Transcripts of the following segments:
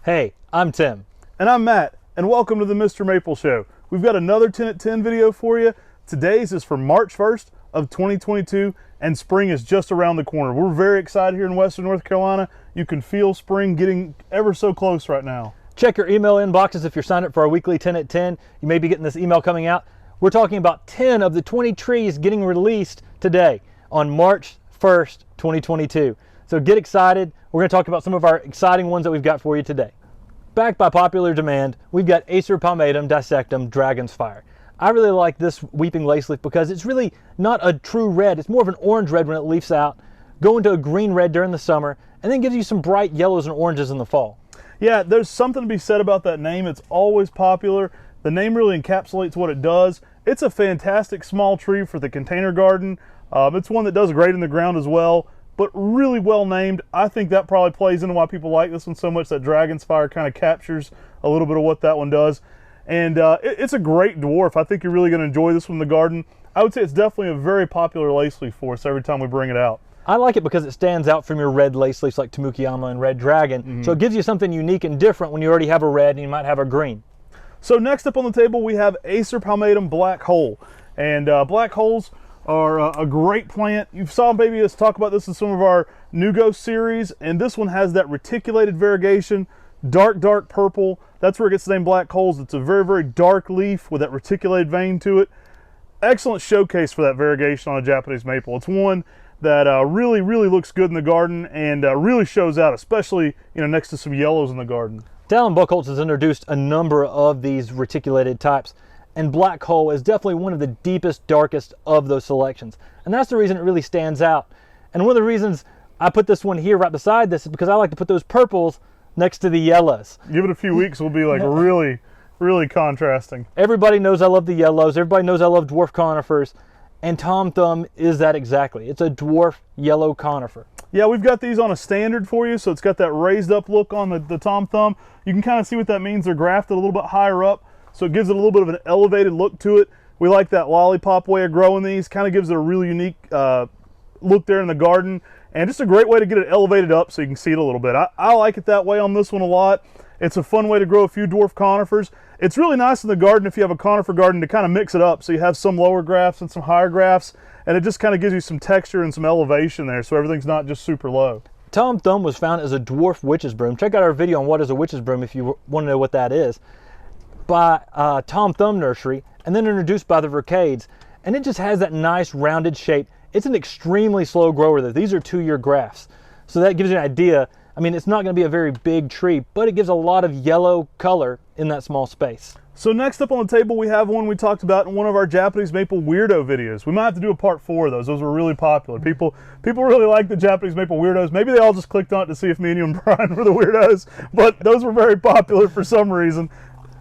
Hey, I'm Tim. And I'm Matt, and welcome to the MrMaple Show. We've got another 10 at 10 video for you. Today's is for March 1st of 2022, and spring is just around the corner. We're very excited here in Western North Carolina. You can feel spring getting ever so close right now. Check your email inboxes if you're signed up for our weekly 10 at 10. You may be getting this email coming out. We're talking about 10 of the 20 trees getting released today on March 1st, 2022. So get excited. We're going to talk about some of our exciting ones that we've got for you today. Backed by popular demand, we've got ACER palmatum dissectum dragon's fire. I really like this weeping lace leaf because it's really not a true red. It's more of an orange red when it leaves out, go into a green red during the summer, and then gives you some bright yellows and oranges in the fall. Yeah, there's something to be said about that name. It's always popular. The name really encapsulates what it does. It's a fantastic small tree for the container garden. It's one that does great in the ground as well, but really well named. I think that probably plays into why people like this one so much. That dragon's fire kind of captures a little bit of what that one does. And it's a great dwarf. I think you're really going to enjoy this one in the garden. I would say it's definitely a very popular lace leaf for us every time we bring it out. I like it because it stands out from your red lace leaves like Tamukiyama and red dragon. So it gives you something unique and different when you already have a red and you might have a green. So next up on the table we have ACER palmatum black hole. And black holes are a great plant. You saw maybe us talk about this in some of our Nugo series, and this one has that reticulated variegation, dark purple. That's where it gets the name black holes. It's a very dark leaf with that reticulated vein to it. Excellent showcase for that variegation on a Japanese maple. It's one that really looks good in the garden and really shows out, especially next to some yellows in the garden. Dallin Buchholz has introduced a number of these reticulated types, and black hole is definitely one of the deepest, darkest of those selections. And that's the reason it really stands out. And one of the reasons I put this one here right beside this is because I like to put those purples next to the yellows. Give it a few weeks, we'll be like really contrasting. Everybody knows I love the yellows. Everybody knows I love dwarf conifers. And Tom Thumb is that exactly. It's a dwarf yellow conifer. Yeah, we've got these on a standard for you, so it's got that raised up look on the Tom Thumb. You can kind of see what that means. They're grafted a little bit higher up, so it gives it a little bit of an elevated look to it. We like that lollipop way of growing these. Kind of gives it a really unique look there in the garden, and just a great way to get it elevated up so you can see it a little bit. I like it that way on this one a lot. It's a fun way to grow a few dwarf conifers. It's really nice in the garden if you have a conifer garden to kind of mix it up, so you have some lower grafts and some higher grafts, and it just kind of gives you some texture and some elevation there, so everything's not just super low. Tom Thumb was found as a dwarf witch's broom. Check out our video on what is a witch's broom if you want to know what that is, by Tom Thumb Nursery, and then introduced by the Vercades. And it just has that nice rounded shape. It's an extremely slow grower though. These are 2-year grafts. So that gives you an idea. I mean, it's not going to be a very big tree, but it gives a lot of yellow color in that small space. So next up on the table we have one we talked about in one of our Japanese maple weirdo videos. We might have to do a part 4 of those. Those were really popular. People really like the Japanese maple weirdos. Maybe they all just clicked on it to see if me and you and Brian were the weirdos, but those were very popular for some reason.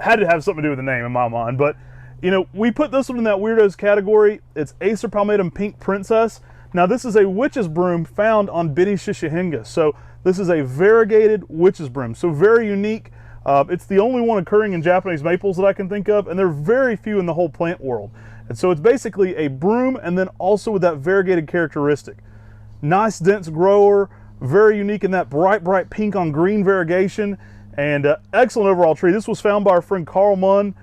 Had to have something to do with the name in my mind, but we put this one in that weirdos category. It's ACER palmatum pink princess. Now this is a witch's broom found on Bini Shishihinga. So this is a variegated witch's broom, so very unique. It's the only one occurring in Japanese maples that I can think of, and there are very few in the whole plant world. And so it's basically a broom and then also with that variegated characteristic. Nice dense grower, very unique in that bright pink on green variegation, and excellent overall tree. This was found by our friend Carl Munn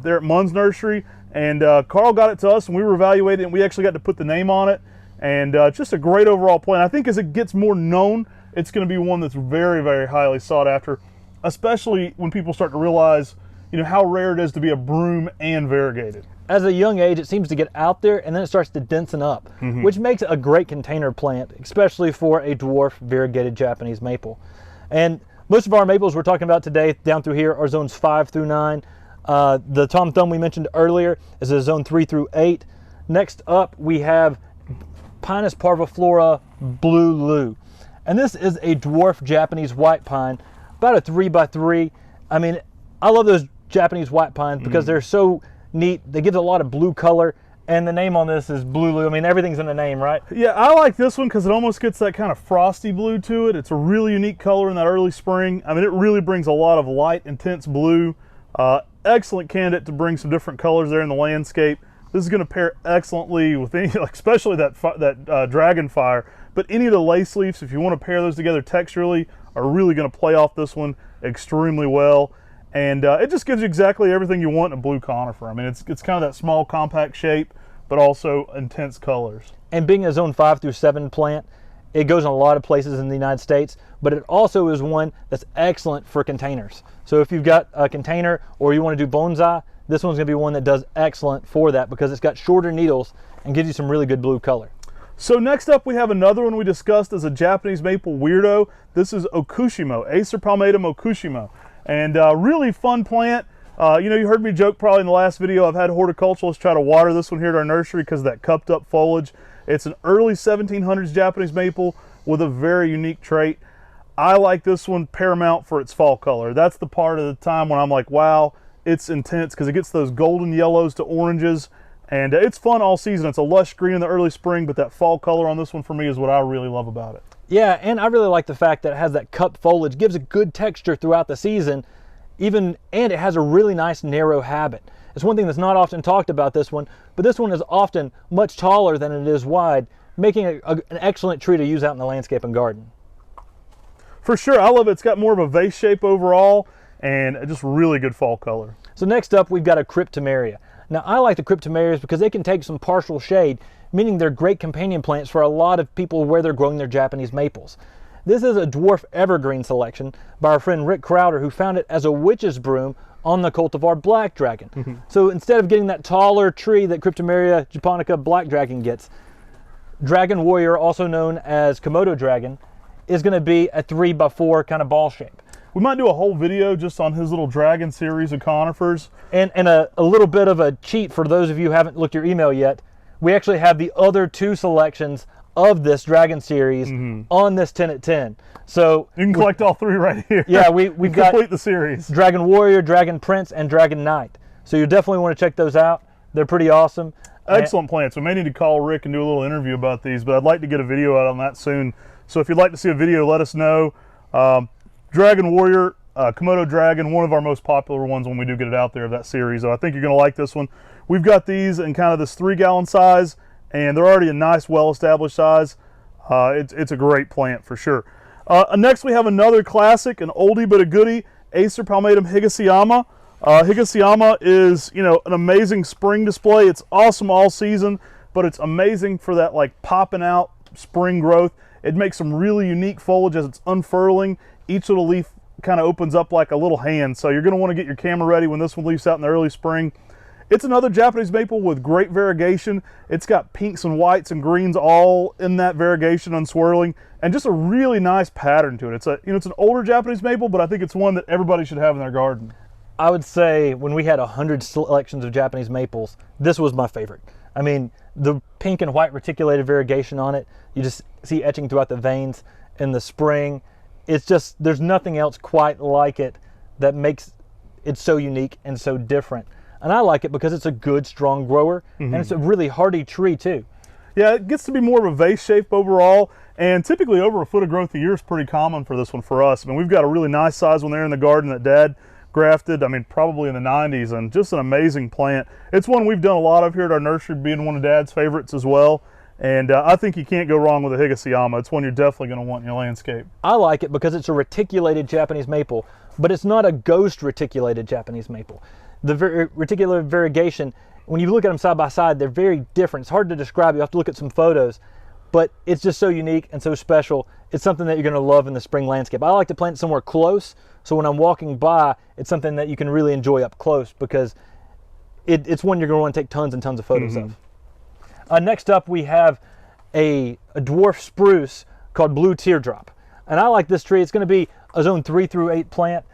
there at Munn's Nursery, and Carl got it to us and we were evaluating it, and we actually got to put the name on it, and just a great overall plant. I think as it gets more known, it's going to be one that's very highly sought after, especially when people start to realize how rare it is to be a broom and variegated. As a young age, it seems to get out there and then it starts to densen up, which makes it a great container plant, especially for a dwarf variegated Japanese maple. And most of our maples we're talking about today down through here are zones 5 through 9. The Tom Thumb we mentioned earlier is a zone 3 through 8. Next up we have Pinus parviflora blue lou. And this is a dwarf Japanese white pine, about a 3x3. I mean, I love those Japanese white pines because they're so neat. They give it a lot of blue color, and the name on this is Blue Lou. I mean, everything's in the name, right? Yeah, I like this one because it almost gets that kind of frosty blue to it. It's a really unique color in that early spring. I mean, it really brings a lot of light, intense blue. Excellent candidate to bring some different colors there in the landscape. This is going to pair excellently with any, especially that dragon fire. But any of the lace leaves, if you want to pair those together texturally, are really going to play off this one extremely well. And it just gives you exactly everything you want in a blue conifer. I mean, it's kind of that small, compact shape, but also intense colors. And being a zone 5 through 7 plant, it goes in a lot of places in the United States, but it also is one that's excellent for containers. So if you've got a container or you want to do bonsai, this one's going to be one that does excellent for that because it's got shorter needles and gives you some really good blue color. So next up we have another one we discussed as a Japanese maple weirdo. This is Okushimo, ACER palmatum Okushimo. And really fun plant. You know, you heard me joke probably in the last video, I've had horticulturalists try to water this one here at our nursery because of that cupped up foliage. It's an early 1700s Japanese maple with a very unique trait. I like this one paramount for its fall color. That's the part of the time when I'm like, wow, it's intense because it gets those golden yellows to oranges. And it's fun all season. It's a lush green in the early spring, but that fall color on this one for me is what I really love about it. Yeah, and I really like the fact that it has that cupped foliage, gives a good texture throughout the season, and it has a really nice narrow habit. It's one thing that's not often talked about this one, but this one is often much taller than it is wide, making it an excellent tree to use out in the landscape and garden. For sure, I love it. It's got more of a vase shape overall, and just really good fall color. So next up, we've got a cryptomeria. Now, I like the cryptomerias because they can take some partial shade, meaning they're great companion plants for a lot of people where they're growing their Japanese maples. This is a dwarf evergreen selection by our friend Rick Crowder, who found it as a witch's broom on the cultivar Black Dragon. So instead of getting that taller tree that Cryptomeria japonica Black Dragon gets, Dragon Warrior, also known as Komodo Dragon, is going to be a 3x4 kind of ball shape. We might do a whole video just on his little dragon series of conifers. And a little bit of a cheat for those of you who haven't looked your email yet. We actually have the other 2 selections of this dragon series on this 10 at 10. So you can collect all 3 right here. Yeah, we've got complete the series. Dragon Warrior, Dragon Prince, and Dragon Knight. So you definitely want to check those out. They're pretty awesome. Excellent plants. We may need to call Rick and do a little interview about these, but I'd like to get a video out on that soon. So if you'd like to see a video, let us know. Dragon Warrior, Komodo Dragon, one of our most popular ones when we do get it out there of that series. So I think you're going to like this one. We've got these in kind of this 3-gallon size, and they're already a nice, well-established size. It's a great plant for sure. Next, we have another classic, an oldie but a goodie, ACER palmatum Higasayama. Higasayama is, you know, an amazing spring display. It's awesome all season, but it's amazing for that like popping out spring growth. It makes some really unique foliage as it's unfurling. Each little leaf kind of opens up like a little hand. So you're going to want to get your camera ready when this one leaves out in the early spring. It's another Japanese maple with great variegation. It's got pinks and whites and greens all in that variegation unswirling, and just a really nice pattern to it. It's it's an older Japanese maple, but I think it's one that everybody should have in their garden. I would say when we had 100 selections of Japanese maples, this was my favorite. I mean, the pink and white reticulated variegation on it, you just see etching throughout the veins in the spring. It's just, there's nothing else quite like it that makes it so unique and so different. And I like it because it's a good, strong grower, and it's a really hardy tree too. Yeah, it gets to be more of a vase shape overall, and typically over a foot of growth a year is pretty common for this one for us. I mean, we've got a really nice size one there in the garden that Dad grafted, I mean, probably in the 90s, and just an amazing plant. It's one we've done a lot of here at our nursery, being one of Dad's favorites as well. And I think you can't go wrong with a Higasayama. It's one you're definitely going to want in your landscape. I like it because it's a reticulated Japanese maple, but it's not a ghost reticulated Japanese maple. The reticular variegation, when you look at them side by side, they're very different. It's hard to describe. You have to look at some photos, but it's just so unique and so special. It's something that you're going to love in the spring landscape. I like to plant it somewhere close, so when I'm walking by, it's something that you can really enjoy up close because it's one you're going to want to take tons and tons of photos of. Next up, we have a dwarf spruce called Blue Teardrop. And I like this tree. It's going to be a zone 3 through 8 plant.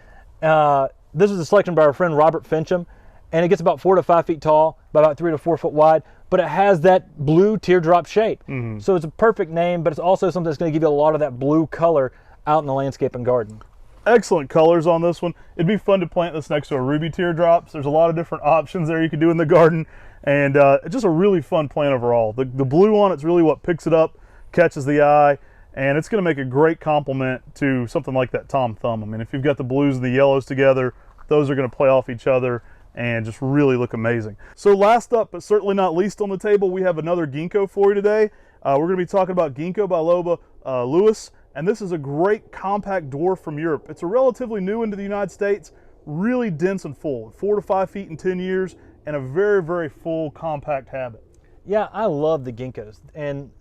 This is a selection by our friend Robert Fincham, and it gets about 4 to 5 feet tall, by about 3 to 4 foot wide, but it has that blue teardrop shape. So it's a perfect name, but it's also something that's going to give you a lot of that blue color out in the landscape and garden. Excellent colors on this one. It'd be fun to plant this next to a ruby teardrops. There's a lot of different options there you could do in the garden, and it's just a really fun plant overall. The blue on it's really what picks it up, catches the eye, and it's going to make a great complement to something like that Tom Thumb. I mean, if you've got the blues and the yellows together, those are going to play off each other and just really look amazing. So last up, but certainly not least on the table, we have another ginkgo for you today. We're going to be talking about Ginkgo biloba Lewis, And this is a great compact dwarf from Europe. It's a relatively new into the United States, really dense and full, 4 to 5 feet in 10 years, and a very, very full compact habit. Yeah, I love the ginkgos, and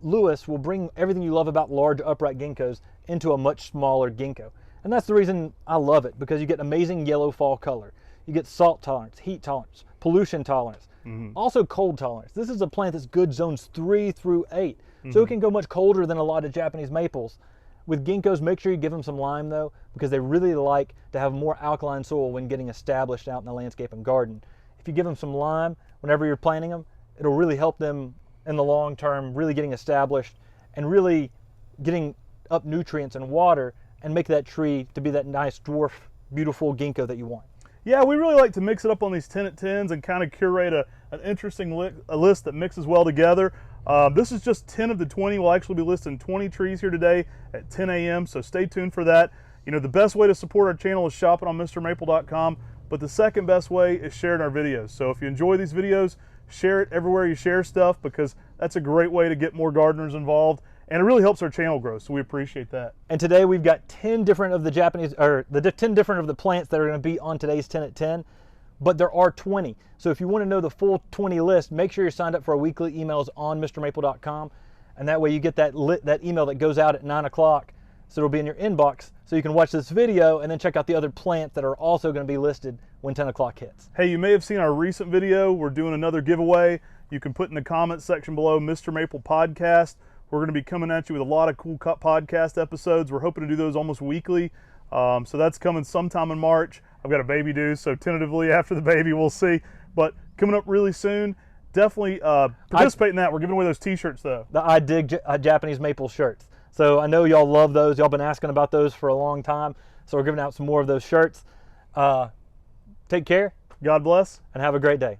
Lewis will bring everything you love about large upright ginkgos into a much smaller ginkgo. And that's the reason I love it, because you get amazing yellow fall color. You get salt tolerance, heat tolerance, pollution tolerance, also cold tolerance. This is a plant that's good zones 3 through 8, so it can go much colder than a lot of Japanese maples. With ginkgos, make sure you give them some lime though, because they really like to have more alkaline soil when getting established out in the landscape and garden. If you give them some lime whenever you're planting them, it'll really help them in the long term, really getting established and really getting up nutrients and water and make that tree to be that nice dwarf, beautiful ginkgo that you want. Yeah, we really like to mix it up on these 10 at 10s and kind of curate an interesting list that mixes well together. This is just 10 of the 20. We'll actually be listing 20 trees here today at 10 a.m., so stay tuned for that. You know, the best way to support our channel is shopping on MrMaple.com, but the second best way is sharing our videos. So if you enjoy these videos, share it everywhere you share stuff, because that's a great way to get more gardeners involved, and it really helps our channel grow, so we appreciate that. And today we've got 10 different of the Japanese, or the 10 different of the plants that are going to be on today's 10 at 10, but there are 20. So if you want to know the full 20 list, make sure you're signed up for our weekly emails on MrMaple.com, and that way you get that email that goes out at 9 o'clock, so it'll be in your inbox, so you can watch this video and then check out the other plants that are also going to be listed when 10 o'clock hits. Hey, you may have seen our recent video. We're doing another giveaway. You can put in the comments section below, Mr. Maple Podcast. We're going to be coming at you with a lot of cool podcast episodes. We're hoping to do those almost weekly. So that's coming sometime in March. I've got a baby due, so tentatively after the baby, we'll see. But coming up really soon. Definitely participate in that. We're giving away those t-shirts though. The I Dig Japanese Maple shirts. So I know y'all love those. Y'all been asking about those for a long time. So we're giving out some more of those shirts. Take care. God bless. And have a great day.